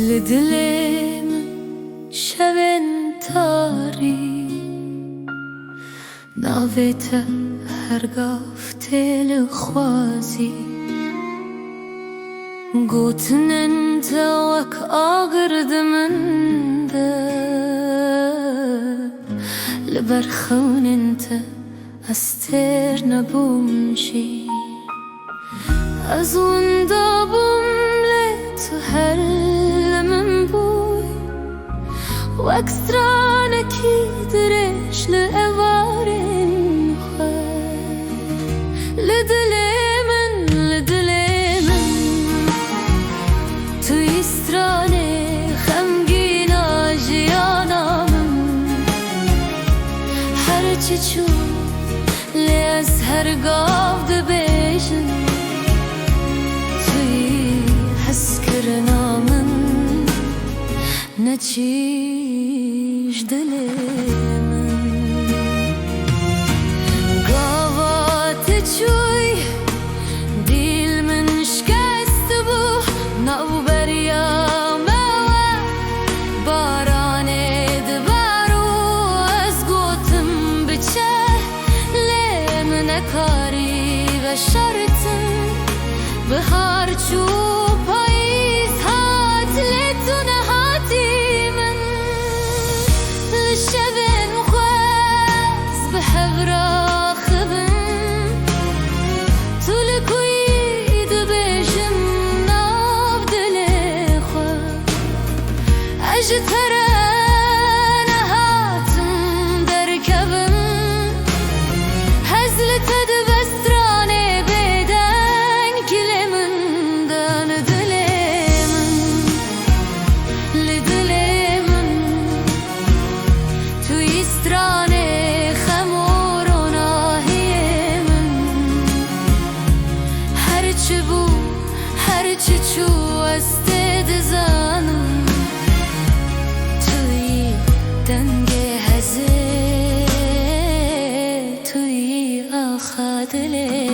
لدلم شبن تاری ناویت هرگاف تل خوازی گوتن انت وک آگرد من ده لبرخون انت استر نبومشی از اون دابم لت هل من بوی و اکسترانه کی درش لعوارن خواه لدلمن توی استرانه خمگینا جیانامم هرچی چو لیز هرگاف دبیشن توی حس کرنامن نچیش دلمن گاوات چوی دیل من شکست بو نو بریا موه بارانه دبارو از گوتم بچه لمن کاری و شرطم بهار چو پاییز هات لتون هاتی من لشبن خواست بحبرا خبم تو لکوی دبیجم ناب دل خواه اجتران هاتم درکبم هزل تدبسترانه بدن کلمن دان دلمن لدلمن توی استرانه خمور و ناهی من هرچی بو هرچی چو استد زانم توی دنگ هزه توی آخا دلم